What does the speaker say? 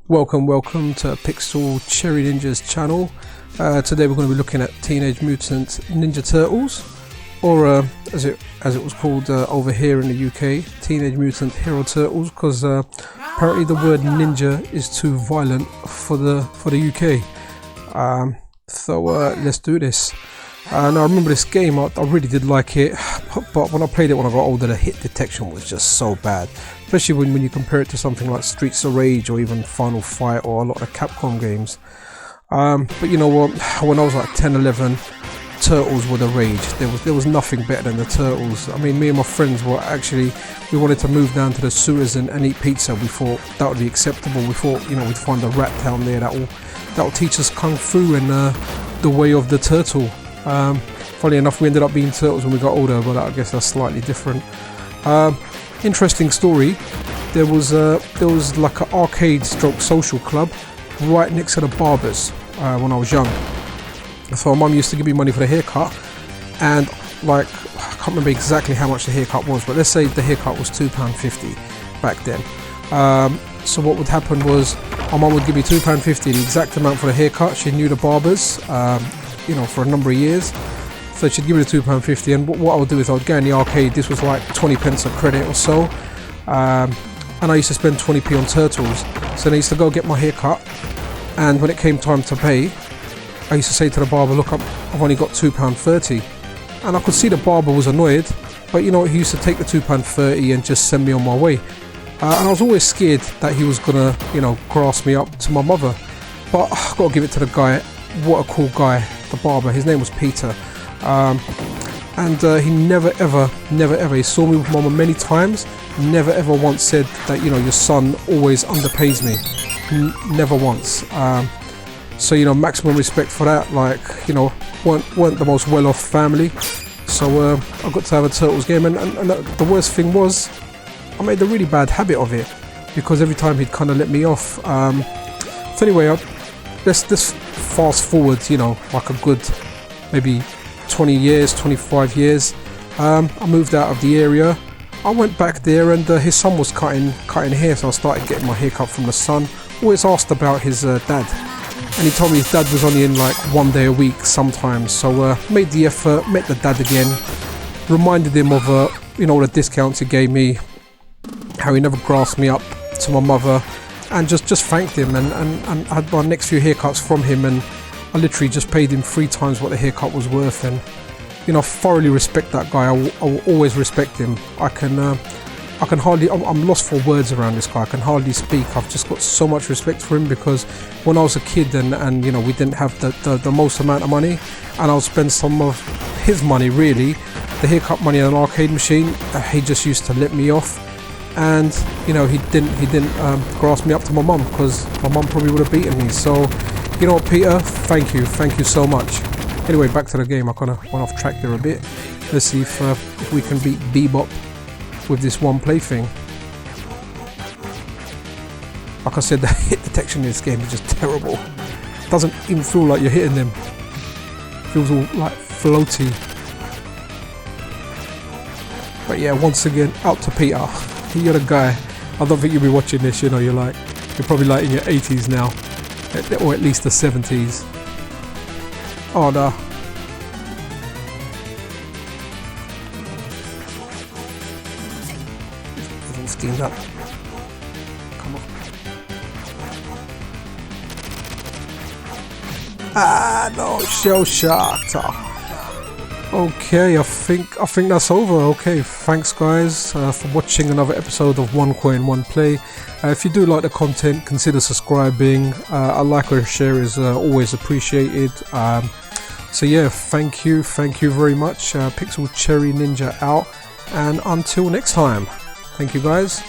Welcome to Pixel Cherry Ninja's channel. Today we're going to be looking at Teenage Mutant Ninja Turtles, or as it was called over here in the UK, Teenage Mutant Hero Turtles, because apparently the word ninja is too violent for the UK. So let's do this. And I remember this game, I really did like it, but when I played it when I got older, the hit detection was just so bad. Especially when you compare it to something like Streets of Rage or even Final Fight or a lot of Capcom games. But you know what, when I was like 10, 11, Turtles were the rage. There was nothing better than the Turtles. I mean, me and my friends were we wanted to move down to the sewers and eat pizza. We thought that would be acceptable. We thought, you know, we'd find a rat down there that'll teach us kung fu and the way of the turtle. Funny enough, we ended up being turtles when we got older, but I guess that's slightly different. Interesting story. There was like an arcade stroke social club right next to the barbers when I was young. So my mum used to give me money for the haircut, and like I can't remember exactly how much the haircut was, but let's say the haircut was £2.50 back then. So what would happen was my mum would give me £2.50, the exact amount for the haircut. She knew the barbers, you know, for a number of years. So she'd give me the £2.50, and what I would do is I would go in the arcade. This was like 20 pence a credit or so, and I used to spend 20p on Turtles. So then I used to go get my hair cut, and when it came time to pay, I used to say to the barber, look, I've only got £2.30, and I could see the barber was annoyed, but you know, he used to take the £2.30 and just send me on my way. And I was always scared that he was gonna, you know, grass me up to my mother. But I've got to give it to the guy. What a cool guy, the barber. His name was Peter. And he never ever, he saw me with mama many times, never ever once said that, you know, your son always underpays me. Never once. So, you know, maximum respect for that. Like, you know, weren't the most well-off family. So I got to have a Turtles game, and the worst thing was I made a really bad habit of it, because every time he'd kind of let me off. So anyway, let's fast forward, you know, like a good maybe 20 years, 25 years. I moved out of the area. I went back there, and his son was cutting hair, so I started getting my hair cut from the son. Always asked about his dad, and he told me his dad was only in like 1 day a week sometimes. So made the effort, met the dad again, reminded him of you know, the discounts he gave me, how he never grasped me up to my mother, and just thanked him, and I had my next few haircuts from him, and I literally just paid him 3 times what the haircut was worth. And you know, I thoroughly respect that guy. I will always respect him. I can hardly, I'm lost for words around this guy. I can hardly speak. I've just got so much respect for him, because when I was a kid and you know, we didn't have the most amount of money, and I'll spend some of his money, really, the haircut money on an arcade machine, he just used to let me off. And you know, he didn't grasp me up to my mum, because my mum probably would have beaten me. So you know what, Peter, thank you so much. Anyway, back to the game. I kind of went off track there a bit. Let's see if we can beat Bebop with this one play thing. Like I said, the hit detection in this game is just terrible. It doesn't even feel like you're hitting them. It feels all like floaty. But yeah, once again, out to Peter. You're the guy. I don't think you'll be watching this, you know, you're probably like in your 80s now, or at least the 70s. Oh no. It's all steamed up. Come on. Ah no, shell shocked. Okay, I think that's over. Okay, thanks guys for watching another episode of One Coin One Play. If you do like the content, consider subscribing. A like or a share is always appreciated. So yeah, thank you very much. Pixel Cherry Ninja out, and until next time, thank you guys.